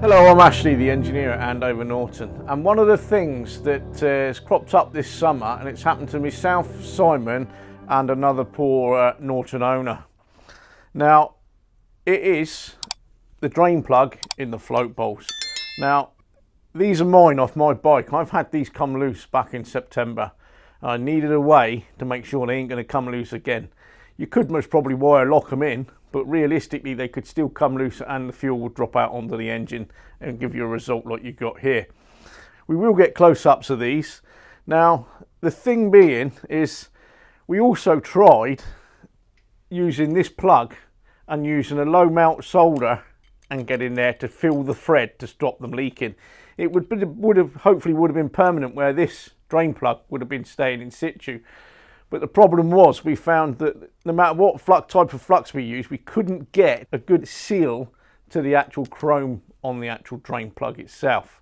Hello, I'm Ashley, the engineer at Andover Norton, and one of the things that has cropped up this summer, and it's happened to myself, Simon, and another poor Norton owner. Now, it is the drain plug in the float bowls. Now, these are mine off my bike. I've had these come loose back in September. I needed a way to make sure they ain't going to come loose again. You could most probably wire lock them in, but realistically they could still come loose and the fuel will drop out onto the engine and give you a result like you got here. We will get close-ups of these. Now, the thing being is we also tried using this plug and using a low melt solder and getting there to fill the thread to stop them leaking. It hopefully would have been permanent, where this drain plug would have been staying in situ. But the problem was we found that no matter what type of flux we used, we couldn't get a good seal to the actual chrome on the actual drain plug itself.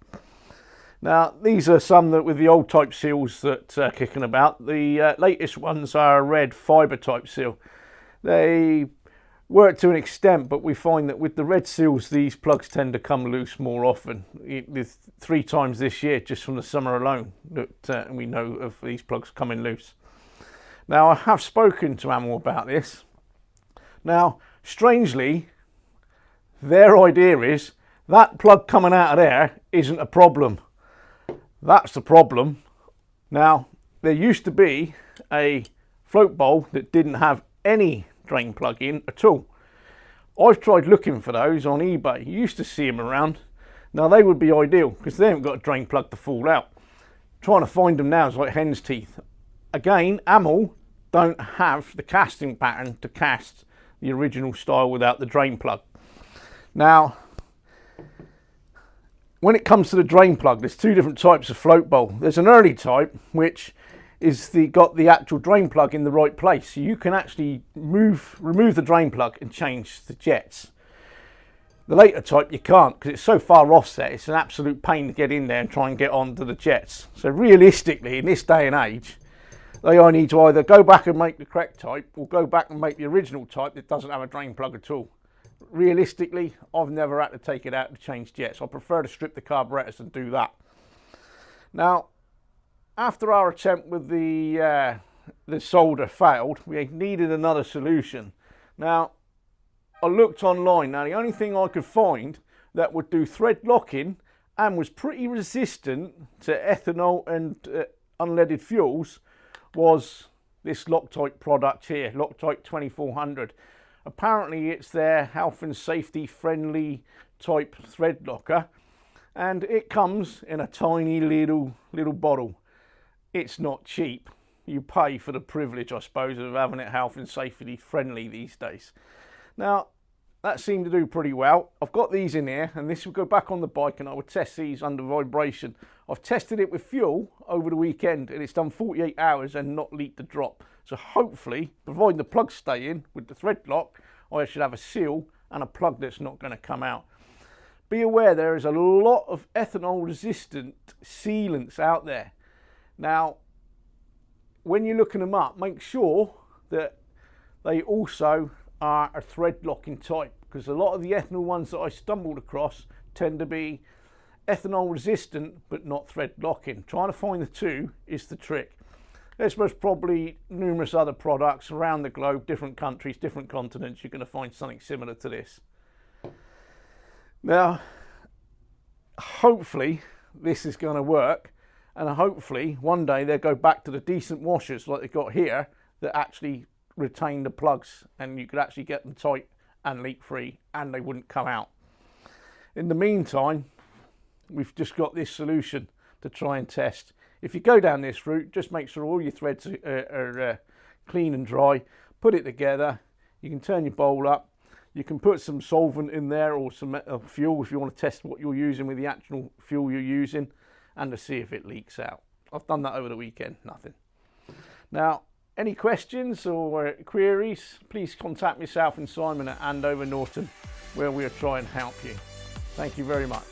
Now, these are some that with the old type seals that are kicking about. The latest ones are a red fibre type seal. They work to an extent, but we find that with the red seals, these plugs tend to come loose more often. There's 3 times this year, just from the summer alone, that we know of these plugs coming loose. Now, I have spoken to Amal about this. Now, strangely, their idea is that plug coming out of there isn't a problem. That's the problem. Now, there used to be a float bowl that didn't have any drain plug in at all. I've tried looking for those on eBay. You used to see them around. Now, they would be ideal because they haven't got a drain plug to fall out. Trying to find them now is like hen's teeth. Again, Amal don't have the casting pattern to cast the original style without the drain plug. Now, when it comes to the drain plug, there's 2 different types of float bowl. There's an early type, which is got the actual drain plug in the right place. So you can actually remove the drain plug and change the jets. The later type you can't, because it's so far offset, it's an absolute pain to get in there and try and get onto the jets. So realistically, in this day and age, they only need to either go back and make the correct type or go back and make the original type that doesn't have a drain plug at all. Realistically, I've never had to take it out to change jets. I prefer to strip the carburetors and do that. Now, after our attempt with the solder failed, we needed another solution. Now, I looked online. Now, the only thing I could find that would do thread locking and was pretty resistant to ethanol and unleaded fuels was this Loctite product here, Loctite 2400. Apparently it's their health and safety friendly type thread locker, and it comes in a tiny little bottle. It's not cheap. You pay for the privilege, I suppose, of having it health and safety friendly these days. Now, that seemed to do pretty well. I've got these in here, and this will go back on the bike and I would test these under vibration. I've tested it with fuel over the weekend and it's done 48 hours and not leaked a drop. So hopefully, providing the plugs stay in with the thread lock, I should have a seal and a plug that's not going to come out. Be aware there is a lot of ethanol resistant sealants out there. Now, when you're looking them up, make sure that they also are a thread locking type, because a lot of the ethanol ones that I stumbled across tend to be ethanol resistant but not thread locking. Trying to find the 2 is the trick. There's most probably numerous other products around the globe, different countries, different continents. You're going to find something similar to this. Now, hopefully this is going to work, and hopefully one day they'll go back to the decent washers like they've got here that actually retain the plugs, and you could actually get them tight and leak free and they wouldn't come out. In the meantime, we've just got this solution to try and test. If you go down this route, just make sure all your threads are clean and dry. Put it together. You can turn your bowl up. You can put some solvent in there or some fuel if you want to test what you're using with the actual fuel you're using, and to see if it leaks out. I've done that over the weekend, nothing. Now, any questions or queries, please contact myself and Simon at Andover Norton, where we'll try and help you. Thank you very much.